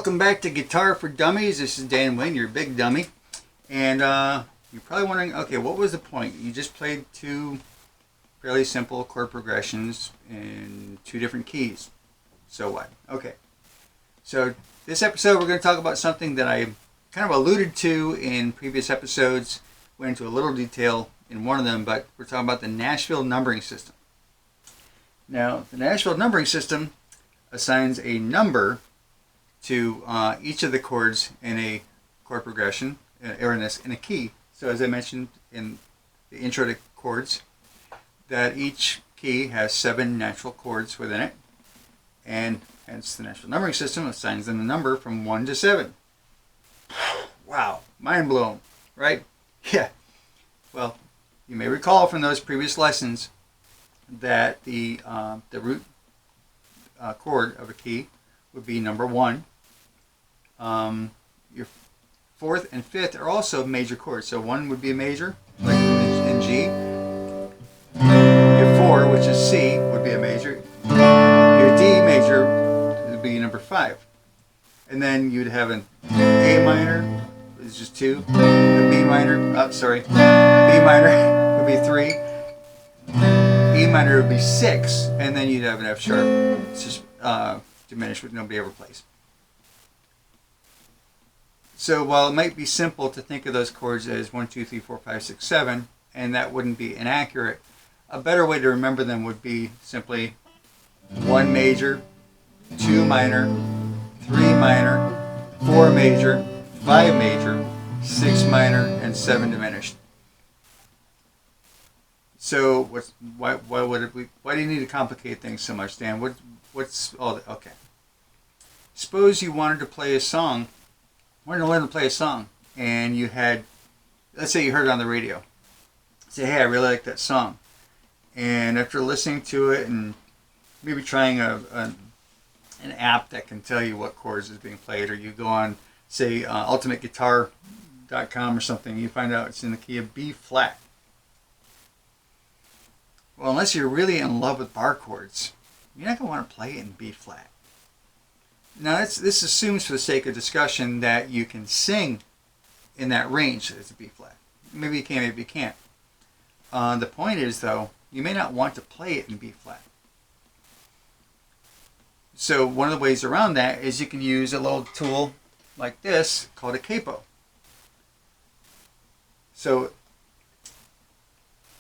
Welcome back to Guitar for Dummies. This is Dan Wayne, your big dummy. And you're probably wondering, okay, what was the point? You just played two fairly simple chord progressions in two different keys. So what? Okay. So this episode we're going to talk about something that I kind of alluded to in previous episodes. Went into a little detail in one of them, but we're talking about the Nashville Numbering System. Now, the Nashville Numbering System assigns a number to each of the chords in a chord progression, or in a key. So as I mentioned in the intro to chords, that each key has 7 natural chords within it, and hence the Nashville Numbering System assigns them a number from 1 to 7. Wow, mind blown, right? Yeah. Well, you may recall from those previous lessons that the root chord of a key would be number 1. Your 4th and 5th are also major chords. So 1 would be a major, like in G. Your 4, which is C, would be a major. Your D major would be number 5. And then you'd have an A minor, which is just 2. The B minor, B minor would be 3. E minor would be 6. And then you'd have an F sharp. It's just diminished, which nobody ever plays. So while it might be simple to think of those chords as 1, 2, 3, 4, 5, 6, 7, and that wouldn't be inaccurate, a better way to remember them would be simply 1 major, 2 minor, 3 minor, 4 major, 5 major, 6 minor, and 7 diminished. So why do you need to complicate things so much, Dan? What's all that? Okay. Suppose you wanted to play a song. Wanted to learn to play a song, and you had, let's say you heard it on the radio. Say, hey, I really like that song. And after listening to it and maybe trying an app that can tell you what chords is being played, or you go on, say, ultimateguitar.com or something, you find out it's in the key of B flat. Well, unless you're really in love with bar chords, you're not going to want to play it in B flat. Now, this assumes, for the sake of discussion, that you can sing in that range as a B flat. Maybe you can, maybe you can't. The point is, though, you may not want to play it in B flat. So one of the ways around that is you can use a little tool like this called a Capo. So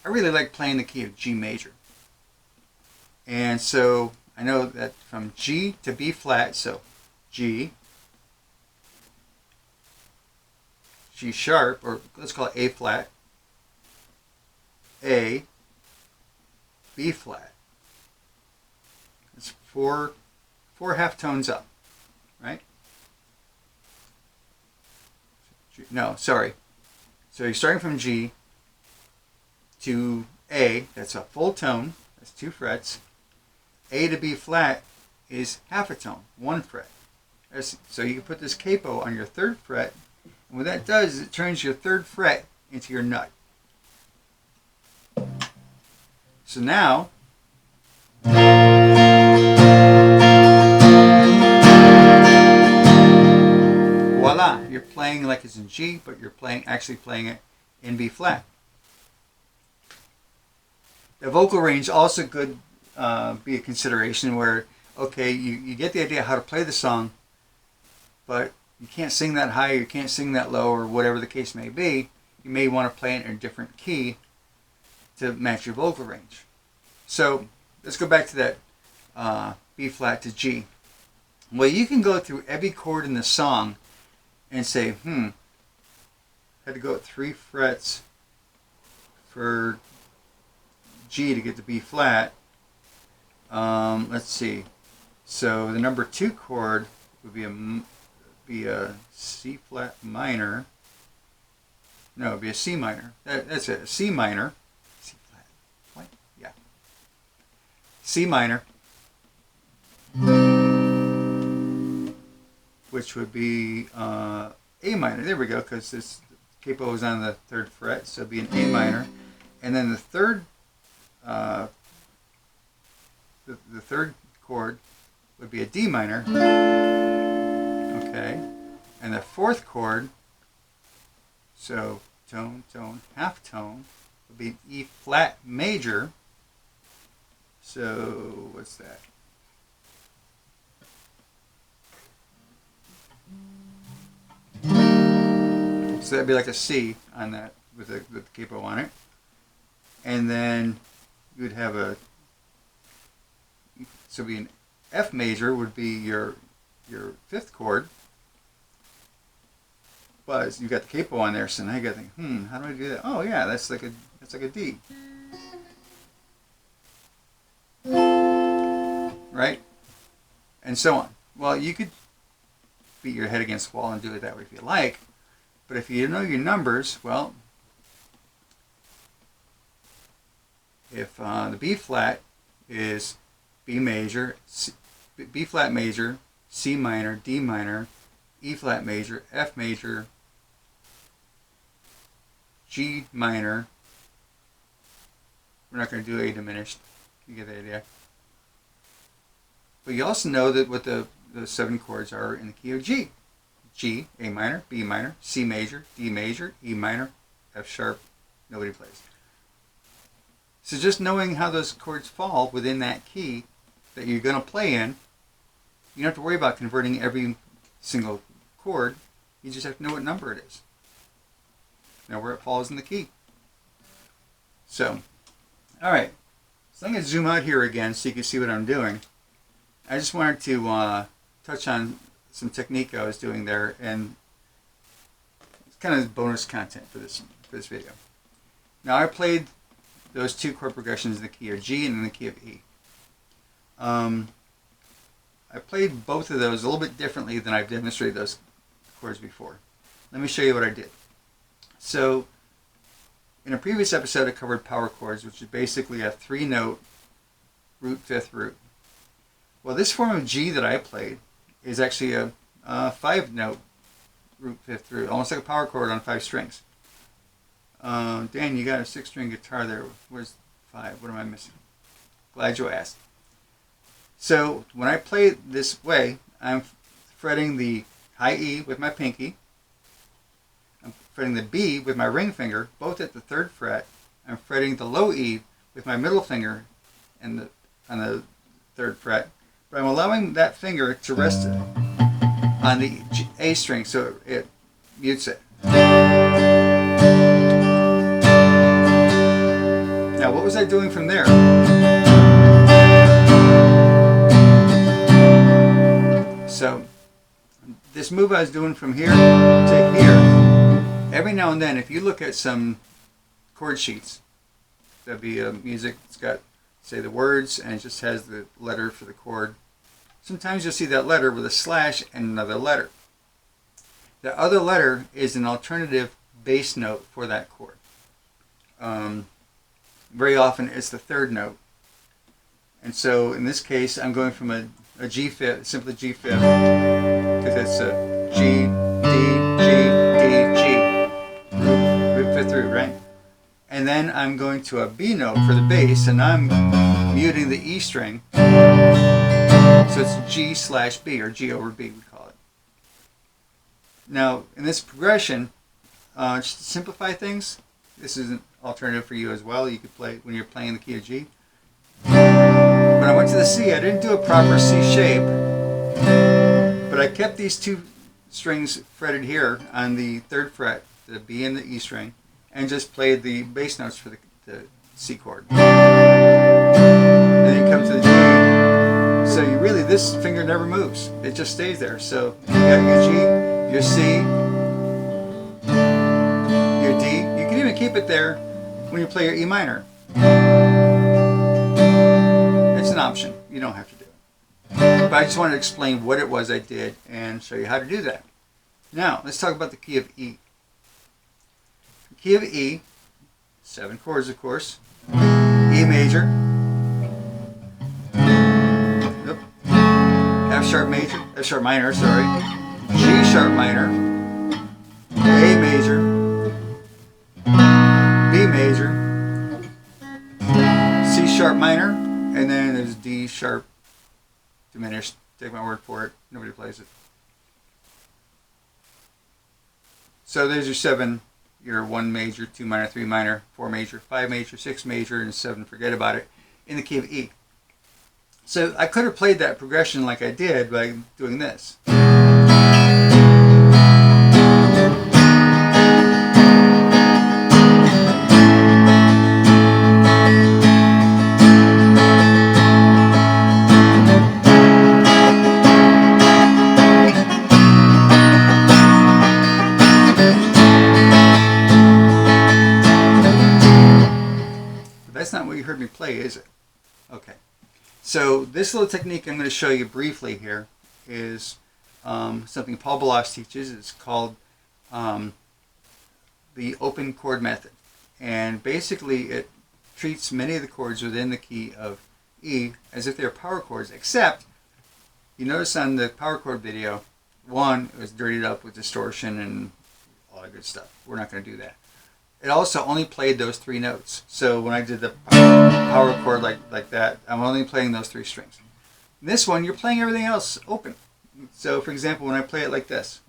I really like playing the key of G major. And so I know that from G to B flat, so G, G sharp, or let's call it A flat, A, B flat. It's four half tones up, right? No, sorry. So you're starting from G to A, that's a full tone, that's 2 frets. A to B flat is half a tone, 1 fret. So you can put this capo on your 3rd fret, and what that does is it turns your 3rd fret into your nut. So now, voila, you're playing like it's in G, but you're actually playing it in B flat. The vocal range also could be a consideration where, okay, you get the idea how to play the song, but you can't sing that high, you can't sing that low, or whatever the case may be. You may want to play it in a different key to match your vocal range. So let's go back to that B flat to G. Well, you can go through every chord in the song and say, had to go at 3 frets for G to get to B flat. Let's see. So the number 2 chord would be a C flat minor. No, it would be a C minor. That's it. A C minor. C flat. What? Yeah. C minor. Which would be A minor. There we go, because this capo is on the 3rd fret, so it'd be an A minor. And then the third the 3rd chord would be a D minor. Okay. And the fourth chord, so tone, tone, half tone, would be E flat major. So what's that? So that'd be like a C on that with the capo on it. And then you would have a, so be an F major would be your fifth chord. But you've got the capo on there, so now you got to think, how do I do that? Oh yeah, that's like a D. Right? And so on. Well, you could beat your head against the wall and do it that way if you like, but if you know your numbers, well, if the B flat is B major, B flat major, C minor, D minor, E flat major, F major, G minor. We're not going to do A diminished. You get the idea. But you also know that what the 7 chords are in the key of G. G, A minor, B minor, C major, D major, E minor, F sharp, nobody plays. So just knowing how those chords fall within that key that you're going to play in, you don't have to worry about converting every single chord. You just have to know what number it is. Know where it falls in the key. So, all right. So I'm going to zoom out here again so you can see what I'm doing. I just wanted to touch on some technique I was doing there, and it's kind of bonus content for this video. Now I played those 2 chord progressions in the key of G and in the key of E. I played both of those a little bit differently than I've demonstrated those chords before. Let me show you what I did. So, in a previous episode I covered power chords, which is basically a 3-note root 5th root. Well, this form of G that I played is actually a 5-note root 5th root, almost like a power chord on 5 strings. Dan, you got a 6-string guitar there. Where's 5? What am I missing? Glad you asked. So when I play this way, I'm fretting the high E with my pinky. I'm fretting the B with my ring finger, both at the 3rd fret. I'm fretting the low E with my middle finger on the 3rd fret. But I'm allowing that finger to rest on the A string, so it mutes it. Now, what was I doing from there? So, this move I was doing from here to here, every now and then, if you look at some chord sheets, that'd be music that's got, say, the words, and it just has the letter for the chord. Sometimes you'll see that letter with a slash and another letter. The other letter is an alternative bass note for that chord. Very often it's the 3rd note. And so in this case, I'm going from a G fifth, simply G fifth, because it's a G, D, G, root 5th root, right? And then I'm going to a B note for the bass, and I'm muting the E string. So it's G slash B, or G over B, we call it. Now, in this progression, just to simplify things, this is an alternative for you as well. You could play when you're playing the key of G. When I went to the C, I didn't do a proper C shape, but I kept these 2 strings fretted here on the 3rd fret, the B and the E string, and just played the bass notes for the C chord. And then you come to the G. So you really, this finger never moves. It just stays there. So you got your G, your C, your D. You can even keep it there when you play your E minor. It's an option. You don't have to do it. But I just wanted to explain what it was I did and show you how to do that. Now, let's talk about the key of E. The key of E, 7 chords, of course. E major. F sharp minor, sorry. G sharp minor. A major. B major. C sharp minor. And then there's D sharp diminished. Take my word for it. Nobody plays it. So there's your 7, your 1 major, 2 minor, 3 minor, 4 major, 5 major, 6 major, and 7, forget about it, in the key of E. So I could have played that progression like I did by doing this. That's not what you heard me play, is it? Okay. So this little technique I'm going to show you briefly here is something Paul Baloff teaches. It's called the open chord method. And basically it treats many of the chords within the key of E as if they're power chords, except you notice on the power chord video, one, it was dirtied up with distortion and all that good stuff. We're not going to do that. It also only played those 3 notes. So when I did the power chord like that, I'm only playing those 3 strings. In this one, you're playing everything else open. So for example, when I play it like this.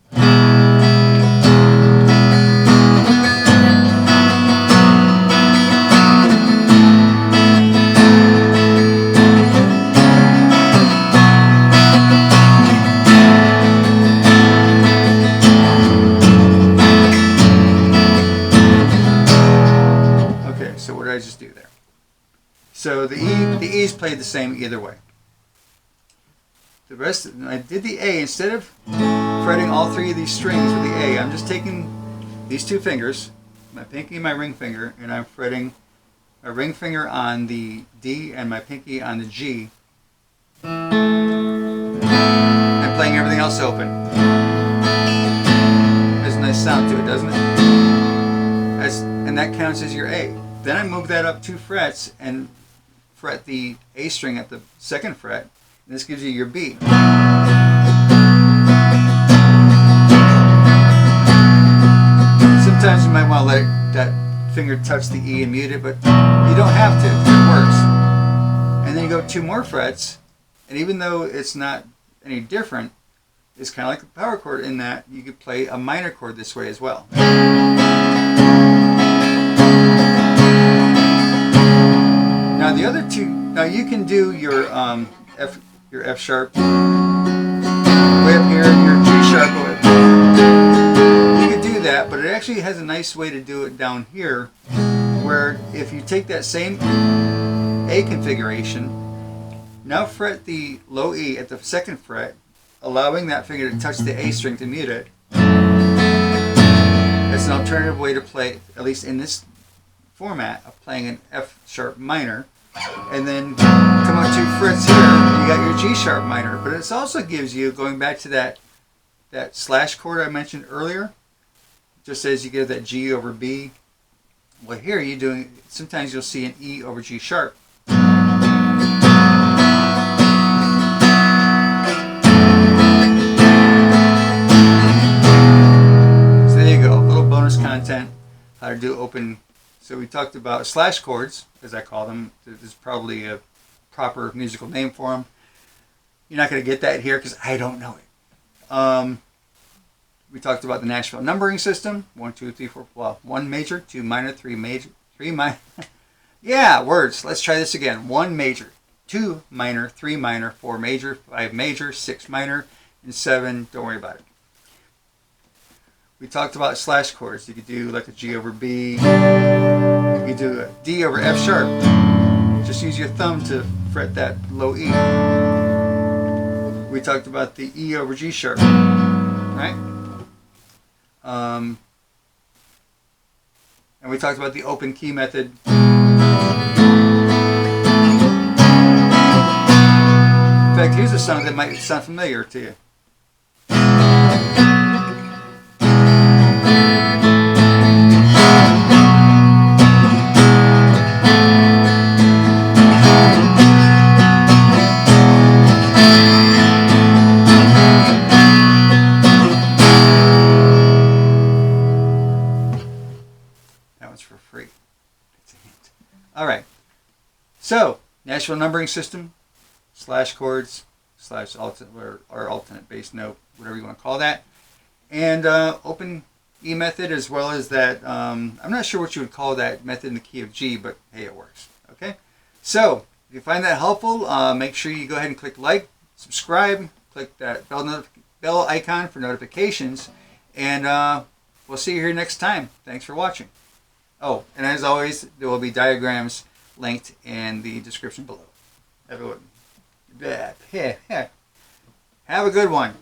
So what did I just do there? So the E's played the same either way. The rest, I did the A, instead of fretting all 3 of these strings with the A, I'm just taking these 2 fingers, my pinky and my ring finger, and I'm fretting my ring finger on the D and my pinky on the G. I'm playing everything else open. There's a nice sound to it, doesn't it? And that counts as your A. Then I move that up 2 frets and fret the A string at the 2nd fret, and this gives you your B. Sometimes you might want to let that finger touch the E and mute it, but you don't have to. It works. And then you go 2 more frets, and even though it's not any different, it's kind of like a power chord in that you could play a minor chord this way as well. Now the other 2, now you can do your F sharp way up here and your G sharp way up. You could do that, but it actually has a nice way to do it down here, where if you take that same A configuration, now fret the low E at the 2nd fret, allowing that finger to touch the A string to mute it. That's an alternative way to play, at least in this format, of playing an F sharp minor, and then come up 2 frets here, you got your G sharp minor. But it also gives you, going back to that slash chord I mentioned earlier, just as you get that G over B. Well, here you're doing, sometimes you'll see an E over G sharp. So there you go, a little bonus content, how to do open. So we talked about slash chords, as I call them. There's probably a proper musical name for them. You're not going to get that here because I don't know it. We talked about the Nashville Numbering system. 1, 2, 3, 4, well, 1 major, 2 minor, 3 major, 3 minor. Yeah, words. Let's try this again. 1 major, 2 minor, 3 minor, 4 major, 5 major, 6 minor, and 7, don't worry about it. We talked about slash chords. You could do like a G over B. You could do a D over F sharp. Just use your thumb to fret that low E. We talked about the E over G sharp, right? And we talked about the open key method. In fact, here's a song that might sound familiar to you. For free. That's a hint. All right. So, Nashville Numbering System, slash chords, slash alternate or alternate bass note, whatever you want to call that, and open E method, as well as that, I'm not sure what you would call that method in the key of G, but hey, it works. Okay? So, if you find that helpful, make sure you go ahead and click like, subscribe, click that bell icon for notifications, and we'll see you here next time. Thanks for watching. Oh, and as always, there will be diagrams linked in the description below. Everyone, have a good one.